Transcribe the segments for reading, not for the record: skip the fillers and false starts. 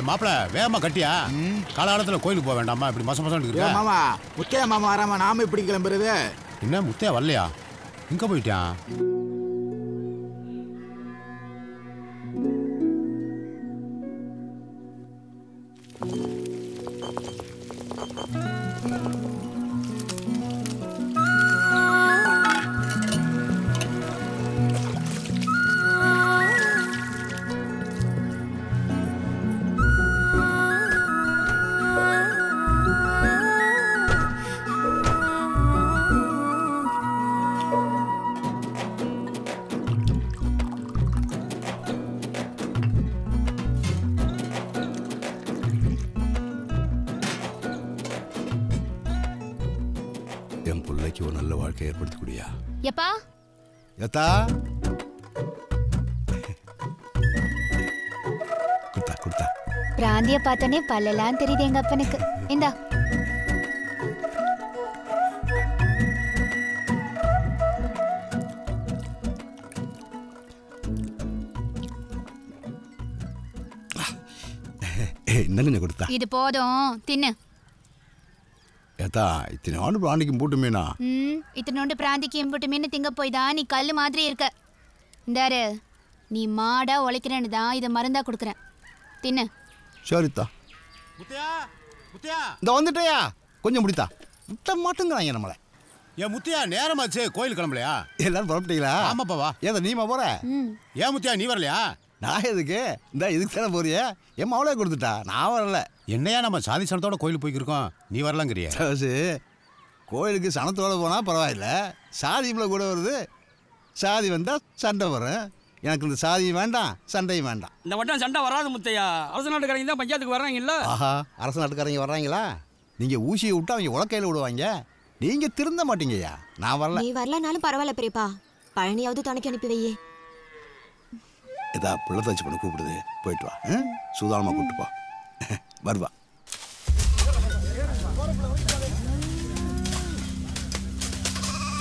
மாப்பிள வேகமா கட்டியா காலகாலத்துல கோயிலுக்கு போக வேண்டாமா இப்படி மசம் மசம் இருக்கு மாமா முத்தையா மாமா வராம நாம இப்படி கிளம்புறது என்ன முத்தையா வரலையா எங்க போயிட்டான் என் பிள்ளைக்கு ஒரு நல்ல வாழ்க்கை ஏற்படுத்தி குடியா எப்பா எத்தா குடுத்தா குடுத்தா பிராந்திய பார்த்தோன்னே பல்லெல்லாம் தெரியுது எங்க அப்பனுக்கு இந்தா என்னங்க கொடுத்தா இது போதும் தின்னு ஏத்தா இத்தனை பிராண்டிக்கும் போட்டு மீனா இத்தனோண்டு பிராந்திக்கு இம்புட்டு மீன் திங்க போய் தான் நீ கல்லு மாதிரி இருக்க இந்தாரு நீ மாடா உழைக்கிறேன்னு தான் இதை மருந்தா கொடுக்குறேன் தின்னு சரித்தா முத்தையா முத்தையா இந்த வந்துட்டேயா கொஞ்சம் முடித்தா முட்ட மாட்டுங்கிறாங்க நம்மளை ஏன் முத்தையா நேரமாச்சு கோயில் கிளம்பலையா எல்லாரும் புறப்பட்டீங்களா ஆமாப்பா வா ஏதா நீமா போற ஏன் முத்தையா நீ வரலையா நான் எதுக்கு இந்த இதுக்கு தானே போறிய என் அவளே கொடுத்துட்டா நான் வரல என்னையா நம்ம சாதி சனத்தோட கோயிலுக்கு போய்க்கிருக்கோம் நீ வரலங்கிறிய கோயிலுக்கு சனத்தோட போனா பரவாயில்ல சாதி இவ்வளோ கூட வருது சாதி வந்தால் சண்டை வரும் எனக்கு இந்த சாதியும் வேண்டாம் சண்டையும் வேண்டாம் இந்த வட்டம் சண்டை வராது முத்தையா அரசு நாட்டுக்காரங்க தான் பஞ்சாயத்துக்கு வர்றாங்கல்ல ஆஹா அரசு நாட்டுக்காரங்க வர்றாங்களா நீங்கள் ஊசியை விட்டு அவங்க உலக்கையில் விடுவாங்க நீங்கள் திருந்த மாட்டீங்கய்யா நான் வரல நீ வரலனாலும் பரவாயில்ல பெரியப்பா பழனியாவது துணைக்கு அனுப்பி வையே ஏதா பிள்ளை தச்சு பண்ண கூப்பிடுது போயிட்டு வா சூதானமாக கூப்பிட்டு போ வருவா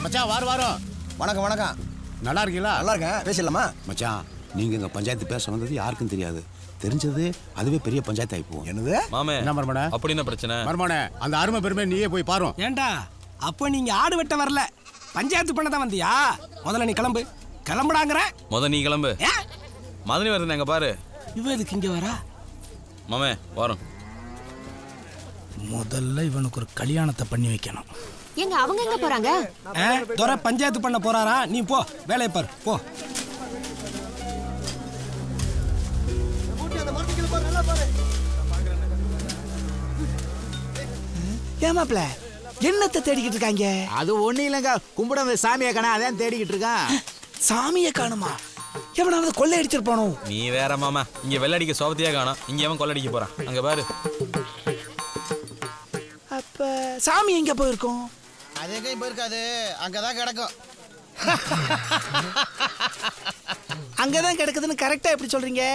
மச்சான் வாரம் வணக்கம் வணக்கம் நல்லா இருக்கீங்களா நல்லா இருக்கேன் பேசலாமா மச்சான் நீங்க எங்க பஞ்சாயத்து பேச வந்தது யாருக்கும் தெரியாது தெரிஞ்சது அதுவே பெரிய பஞ்சாயத்து ஆகி போகும் என்னது மாமே என்ன மர்மனே அப்படி என்ன பிரச்சனை மர்மனே அந்த அருமை பெருமை நீயே போய் பாரு ஏண்டா அப்போ நீங்க ஆடு வெட்ட வரல பஞ்சாயத்து பண்ண தான் வந்தியா முதல்ல நீ கிளம்பு கிளம்புடாங்கிற நீ கிளம்பு மதனி வருது அங்க பாரு இவ எதுக்கு இங்க வரா மாமே வரோம் முதல்ல இவனுக்கு ஒரு கல்யாணத்தை பண்ணி வைக்கணும் எங்க அவங்க எங்க போறாங்க துறை பஞ்சாயத்து பண்ண போறாரா நீ போ வேலையை பாரு போ ஏமாப்ல என்னத்தை தேடிக்கிட்டு இருக்காங்க அது ஒண்ணு இல்லைங்க கும்பிட சாமியை காணா அதான் தேடிக்கிட்டு இருக்கான் சாமியை காணுமா எவனாவது கொள்ளை அடிச்சிருப்பானோ நீ வேற மாமா இங்க வெள்ளடிக்க சோபத்தையே காணோம் இங்க எவன் கொள்ளடிக்க போறான் அங்க பாரு அப்ப சாமி எங்க போயிருக்கோம் அது எங்கேயும் போயிருக்காது அங்கதான் கிடக்கும் அங்கதான் கிடக்குதுன்னு கரெக்டா எப்படி சொல்றீங்க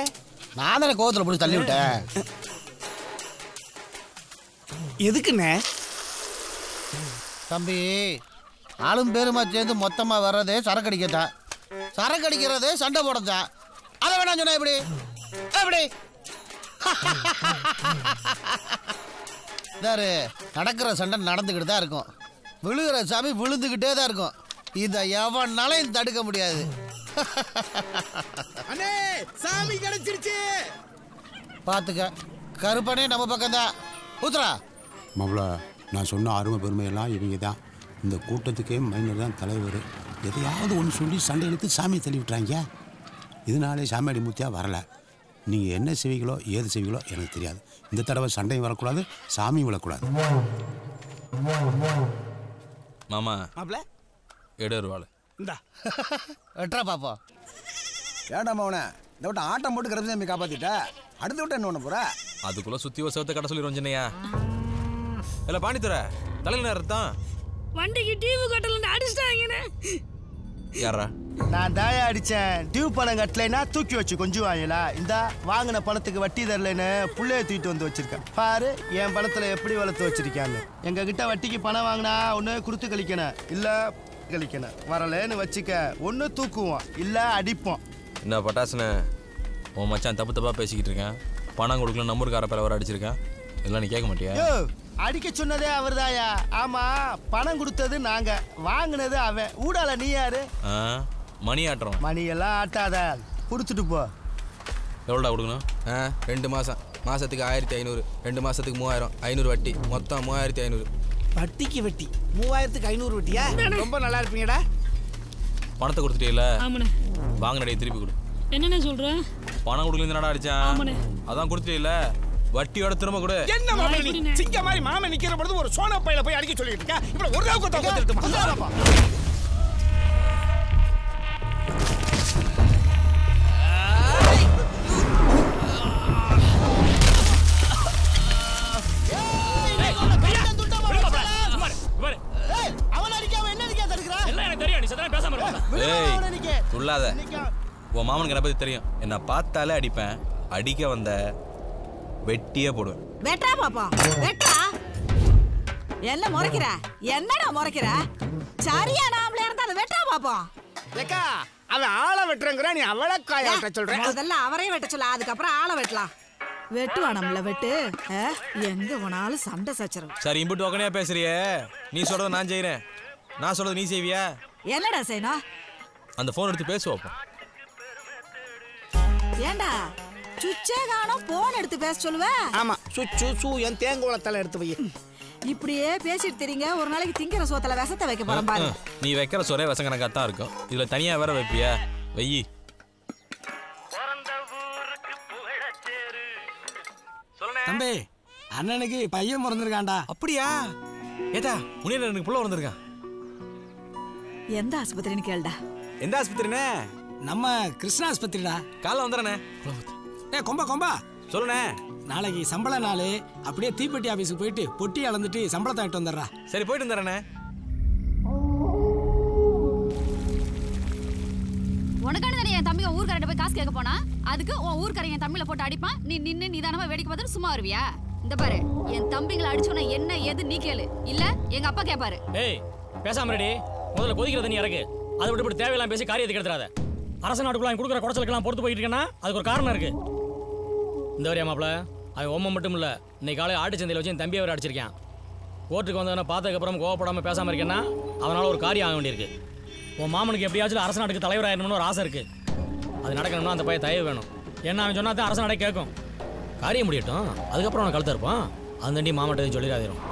நான் தானே கோவத்தில் போய் தள்ளி விட்டேன் எதுக்குண்ணே தம்பி ஆளும் பேருமா சேர்ந்து மொத்தமாக வர்றதே சரக்கு அடிக்கத்தான் சரக்கு அடிக்கிறது சண்டை போடத்தான் அதை வேணாம் சொன்னா எப்படி எப்படி சார் நடக்கிற சண்டை நடந்துக்கிட்டு தான் இருக்கும் விழுகிற சாமி விழுந்துக்கிட்டே தான் இருக்கும் இதை எவனாலையும் தடுக்க முடியாது அண்ணே சாமி கிடைச்சிருச்சு பார்த்துக்க கருப்பனே நம்ம பக்கம்தான் ஊத்துறா மாப்பிள நான் சொன்ன அருமை பெருமையெல்லாம் இவங்க தான் இந்த கூட்டத்துக்கே மைனர் தான் தலைவர் எதையாவது ஒன்று சொல்லி சண்டை எடுத்து சாமியை தள்ளி விட்டுறாங்க இதனாலே சாமியாடி மூர்த்தியா வரலை நீங்கள் என்ன செய்வீங்களோ ஏது செய்வீங்களோ எனக்கு தெரியாது இந்த தடவை சண்டையும் வரக்கூடாது சாமியும் விழக்கூடாது மாமா மாப்ள எடுவாள் இந்தா வெட்றா பாப்பா ஏடாமா அவனை இந்த விட்ட ஆட்டம் போட்டு கருப்பசாமி காப்பாத்திட்ட அடுத்த விட்ட என்ன பண்ண போற அதுக்குள்ள சுத்தி வசவத்தை கடை சொல்லிடுவோம் சின்னையா இல்ல பாண்டித்துற தலையில நேரத்தான் வண்டிக்கு டிவி கட்டல அடிச்சிட்டாங்கன்னு யாரா நான் தாயா அடிச்சேன் டியூப் பணம் கட்டலைன்னா தூக்கி வச்சு கொஞ்சம் வாங்கலா இந்த வாங்கின பணத்துக்கு வட்டி தரலன்னு புள்ளைய தூக்கிட்டு வந்து வச்சிருக்கேன் பாரு என் பணத்துல எப்படி வளர்த்து வச்சிருக்காங்க எங்க கிட்ட வட்டிக்கு பணம் வாங்கினா ஒண்ணு கொடுத்து கழிக்கணும் இல்ல கழிக்கணும் வரலன்னு வச்சுக்க ஒண்ணு தூக்குவோம் இல்ல அடிப்போம் என்ன பட்டாசுன்னு உன் மச்சான் தப்பு தப்பா பேசிக்கிட்டு இருக்கேன் பணம் கொடுக்கல நம்பருக்கார பேர வர அடிச்சிருக்கேன். எல்லாம் நீ கேட்க மாட்டியா? அடிக்க சொன்னதே அவர்தாயா. ஆமா, பணம் கொடுத்தது நாங்க, வாங்கினது அவன். ஊடால நீ யாரு? மணி ஆட்டுறோம். மணி எல்லாம் ஆட்டாத, கொடுத்துட்டு போ. எவ்வளோடா கொடுக்கணும்? 2 மாதம், மாதத்துக்கு 1500, 2 மாதத்துக்கு 3000, 500 வட்டி, மொத்தம் 3500. வட்டிக்கு வட்டி 3500 வட்டியா? ரொம்ப நல்லா இருப்பீங்கடா. பணத்தை கொடுத்துட்டீல? ஆமாண்ணே. வாங்கினடைய திருப்பி கொடு. என்னண்ணே சொல்ற? பணம் கொடுக்கல நடா அடிச்சான். அதான் கொடுத்துட்டீல, வட்டியோட திரும்ப கொடு. என்ன மாமே நீ சிங்க மாதிரி மாமே நிக்கிற பொழுது ஒரு சோனா பையில போய் அடிக்க சொல்லிட்டு இருக்க. இப்ப ஒரு ரூபா கொடுத்து வந்துருமா? சொல்லாத. உன் மாமனுக்கு என்ன பத்தி தெரியும். என்ன பார்த்தாலே அடிப்பேன். அடிக்க வந்த வெட்டியே போடுவேன். வெட்டா பாப்பா, வெட்டா. என்ன முறைக்கிற? என்னடா முறைக்கிற? சரியா நாமளே இருந்தா அதை வெட்டா பாப்பா. ஏக்கா, அவன் ஆளை வெட்டுறங்கற, நீ அவளை காய வெட்ட சொல்ற. முதல்ல அவரே வெட்ட சொல்ல, அதுக்கப்புறம் ஆளை வெட்டலாம். வெட்டுவா நம்மள வெட்டு. எங்க போனாலும் சண்டை சச்சரவு. சரி, இம்புட்டு ஒக்கனையா பேசுறியே. நீ சொல்றத நான் செய்யறேன், நான் சொல்றது நீ செய்வியா? என்னடா செய்யணும்? அந்த போன் எடுத்து பேசுவோம். ஏண்டா சுச்சே காணோம், போன் எடுத்து பேச சொல்லுவ? ஆமா, சுச்சு சூ என் தேங்கோளத்தல எடுத்து வை. இப்படியே பேசிட்டு தெரியுங்க. ஒரு நாளைக்கு திங்கிற சோத்துல விஷத்தை வைக்க போறோம் பாரு. நீ வைக்கிற சோறே விஷம் கணக்கா தான் இருக்கும். இதுல தனியா வேற வைப்பியா? வெயி. தம்பி, அண்ணனுக்கு பையன் பிறந்திருக்காண்டா. அப்படியா? ஏதா முனியன் எனக்கு புள்ள பிறந்திருக்கான். எந்த ஆஸ்பத்திரின்னு கேளுடா. எந்த ஆஸ்பத்திரினே? நம்ம கிருஷ்ணா ஆஸ்பத்திரிடா. காலைல வந்துடுறேனே. கொம்பா சொல்லுண்ணே. நாளைக்கு சம்பள நாள். அப்படியே தீப்பெட்டி ஆபீஸுக்கு போயிட்டு பொட்டி அளந்துட்டு சம்பளத்தை ஆகிட்டு வந்துடுறா. சரி, போயிட்டு வந்துடுறேனே. உனக்கான தானே என் தம்பிங்க ஊர்க்காரட்ட போய் காசு கேட்க போனா, அதுக்கு உன் ஊர்க்காரன் என் தம்பியில போட்டு அடிப்பான். நீ நின்று நிதானமா வேடிக்கை பார்த்துட்டு சும்மா வருவியா? இந்த பாரு, என் தம்பிங்களை அடிச்சோன்னா என்ன ஏது நீ கேளு, இல்ல எங்க அப்பா கேட்பாரு. ஏய், பேசாம ரெடி. முதல்ல கொதிக்கிறத நீ இறக்கு. அதை விட்டு தேவையெல்லாம் பேசி காரியத்தை கெடுத்துறாத. அரச நாட்டுக்குள்ள கொடுக்குற குடைச்சலுக்கெல்லாம் பொறுத்து போயிட்டு இருக்கேன்னா அதுக்கு ஒரு காரணம் இருக்கு. இந்த வரையா மாப்பிள, அவன் ஒம்ம மட்டும் இல்லை, இன்னைக்கு காலையில் ஆட்டு சந்தையில் வச்சு என் தம்பியை அவர் அடிச்சிருக்கான். கோர்ட்டுக்கு வந்தவனை பார்த்ததுக்கப்புறம் கோவப்படாமல் பேசாமல் இருக்கேன்னா அவனால் ஒரு காரியம் ஆக வேண்டியிருக்கு. உன் மாமனுக்கு எப்படியாச்சும் அரச நாட்டுக்கு தலைவராகணும்னு ஒரு ஆசை இருக்குது. அது நடக்கணும்னா அந்த பையன் தயவு வேணும். ஏன்னா அவன் சொன்னா தான் அரச நாடே கேட்கும். காரியம் முடியட்டும், அதுக்கப்புறம் அவனை கழுத்த இருப்பான். அந்த மாமட்டை சொல்லிடாதிரும்.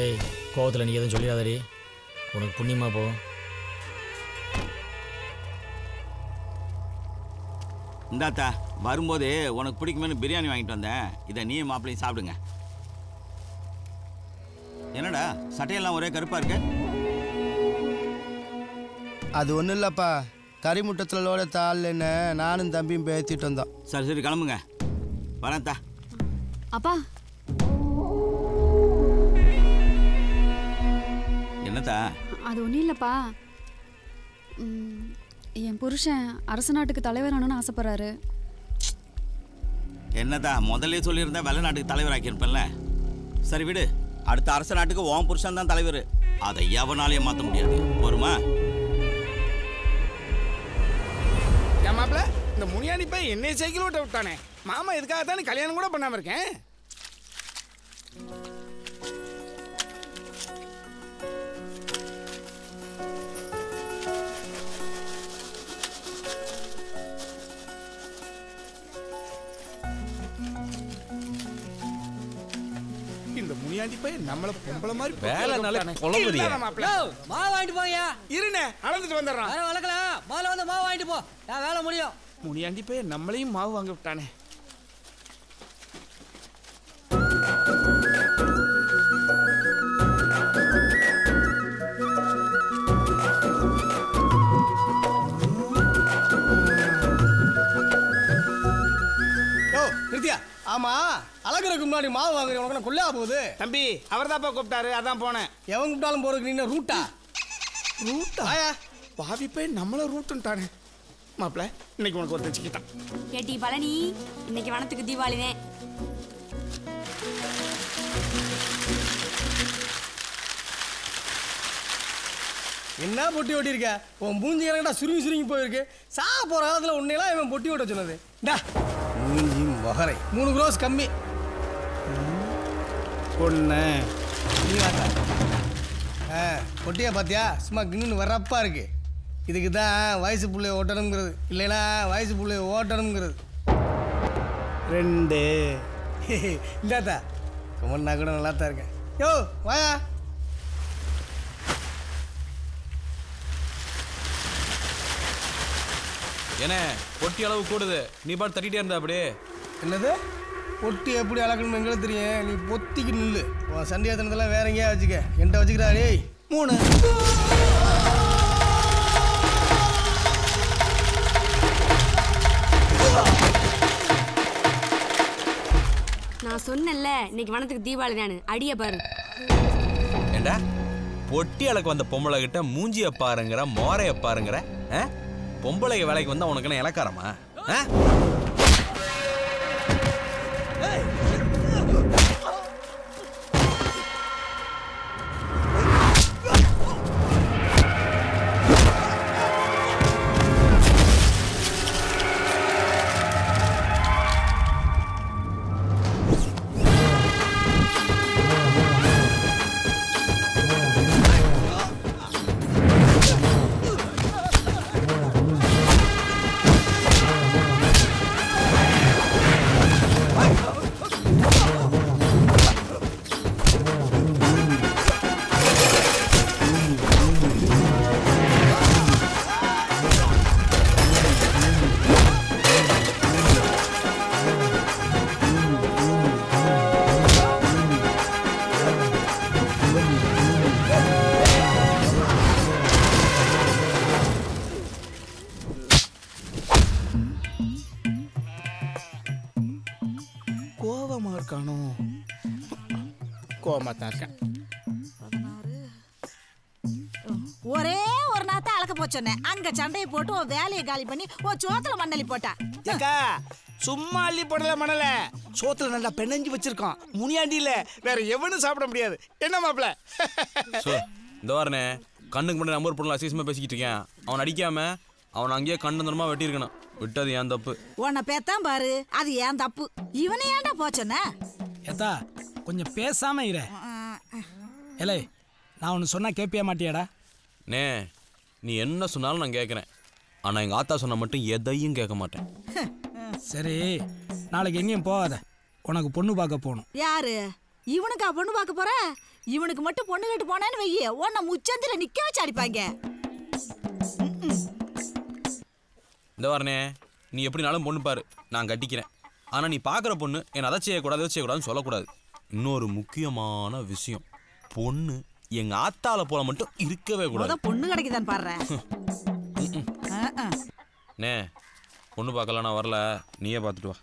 ஏய், கோவத்தில் நீ எதுவும் சொல்லிடாதடி, உனக்கு புண்ணியமா போ. இந்தாத்தா, வரும்போது உனக்கு பிடிக்குமேனு பிரியாணி வாங்கிட்டு வந்தேன். இதை நீ மாப்பிள்ளையும் சாப்பிடுங்க. என்னடா சட்டையெல்லாம் ஒரே கருப்பா இருக்கு? அது ஒன்றும் இல்லைப்பா, கறிமுட்டத்தில் லோட தாள்னு நானும் தம்பியும் பேசிட்டு வந்தோம். சரி சரி, கிளம்புங்க. வரேன்தா. அப்பா, என்னத்தா? அது ஒன்றும் இல்லைப்பா, என் புருஷன் அரச நாட்டுக்கு தலைவரானு ஆசைப்படுறாரு. என்னதா, முதல்ல சொல்லியிருந்தா வெள்ளை நாட்டுக்கு தலைவராக்கியிருப்பேன்ல. சரி விடு, அடுத்த அரச நாட்டுக்கு உன் புருஷன் தான் தலைவர். அதை எவனாலையும் மாற்ற முடியாது. போருமா? என் மாப்பிள்ள, இந்த முனியாண்டி போய் என்னைய சைக்கிள் ஓட்ட விட்டானே. மாமா இதுக்காக தானே கல்யாணம் கூட பண்ணாம இருக்கேன். இந்த முனியாண்டி போய் நம்மள பொம்பளை மாதிரி வேலைனால குழம்புறியா? மாவு வாங்கிட்டு போங்கயா. இருனே, அளந்துட்டு வந்துடுறான். வேற வளர்க்கலாம், முதல்ல வந்து மாவு வாங்கிட்டு போ, நான் வேலை முடியும். முனியாண்டி போய் நம்மளையும் மாவு வாங்க விட்டானே. ஆமா, அழகுறதுக்கு முன்னாடி மாவு வாங்குற உனக்கு கொள்ளையா போகுது. தம்பி, அவர் தான்ப்பா கூப்பிட்டாரு, அதான் போனேன். எவன் கூப்பிட்டாலும் போறதுக்கு நீ ரூட்டா? ரூட்டா? பாவி போய் நம்மள ரூட்டுன்ட்டானே. மாப்பிள்ள, இன்னைக்கு உனக்கு ஒரு தச்சுக்கிட்டான். ஏட்டி பழனி, இன்னைக்கு வனத்துக்கு தீபாவளினே. என்ன பொட்டி ஓட்டியிருக்க உன் மூஞ்சி கணக்கடா சுருங்கி போயிருக்கு போகிற காலத்தில் உன்னையெல்லாம் இவன் பொட்டி ஓட்ட சொன்னது டா மூஞ்சி மொகரை 3 க்ரோஸ் கம்மி பொண்ணு நீ வாத்தா பொட்டியா பார்த்தியா சும்மா கின்னு வரப்பா இருக்கு இதுக்கு தான் வயசு பிள்ளைய ஓட்டணுங்கிறது இல்லைன்னா வயசு பிள்ளைய ஓட்டணுங்கிறது 2 இந்தாத்தா கமன்னா கூட நல்லா தான் இருக்கேன் யோ வாயா என்ன பொட்டி அளவு கூடுது நீ பாட்டு தட்டிகிட்டே இருந்தா அப்படியே என்னது பொட்டி எப்படி அளக்கணும் எங்களுக்கு தெரியும் நீ பொத்திக்கு நில்லு உன் சண்டியாத்தனத்தெல்லாம் வேற எங்கேயா வச்சுக்க என்கிட்ட வச்சுக்கிறா டேய் 3 நான் சொன்னேன்ல இன்னைக்கு வனத்துக்கு தீபாவளி தானு அடிய பாரு ஏண்டா பொட்டி அளக்கு வந்த பொம்பளை கிட்ட மூஞ்சிய பாருங்கிற மோரைய பாருங்கிற பொம்பளைக்கு வேலைக்கு வந்தா உனக்கு என்ன இலக்காரமா கோவமா இருக்கானோ கோவமா தான் இருக்கேன் ஒரே ஒரு நாத்த அளக்க போச்சோன்னே அங்க சண்டையை போட்டு உன் வேலையை காலி பண்ணி உன் சோத்துல மண்ணலி போட்டா ஏக்கா சும்மா அள்ளி போடல மணல சோத்துல நல்லா பெனஞ்சு வச்சிருக்கான் முனியாண்டியில வேற எவனும் சாப்பிட முடியாது என்ன மாப்பிள இந்த வாரனே கண்ணுக்கு மட்டும் நம்பர் போடலாம் அசிசமா பேசிக்கிட்டு இருக்கேன் அவன் அடிக்காம அவன் அங்கேயே கண்ணந்தரமா வெட்டியிருக்கணும் விட்டது ஏன் தப்பு உன்னை பேத்தான் பாரு அது ஏன் தப்பு இவனை ஏன்டா போச்சோன்ன ஏத்தா கொஞ்சம் பேசாம இரு ஏலே நான் ஒன்று சொன்னா கேட்பியா மாட்டியாடா நே நீ என்ன சொன்னாலும் நான் கேட்குறேன் ஆனால் எங்கள் ஆத்தா சொன்ன மட்டும் எதையும் கேட்க மாட்டேன் சரி நாளைக்கு எங்கேயும் போகாத உனக்கு பொண்ணு பார்க்க போகணும் யாரு இவனுக்கா பொண்ணு பார்க்க போற இவனுக்கு மட்டும் பொண்ணு கேட்டு போனேன்னு வெய்ய உன்னை முச்சந்தில நிக்க வச்சு அடிப்பாங்க இந்த வாரனே நீ எப்படினாலும் பொண்ணு பாரு நான் கட்டிக்கிறேன் ஆனால் நீ பார்க்குற பொண்ணு என்னை அதை செய்யக்கூடாது செய்யக்கூடாதுன்னு சொல்லக்கூடாது இன்னொரு முக்கியமான விஷயம் பொண்ணு எங்கள் ஆத்தால போல மட்டும் இருக்கவே கூடாது பொண்ணு கிடைக்குதான் பாடுறேன் நே பொண்ணு பார்க்கலாம் நான் வரல நீயே பார்த்துட்டு வா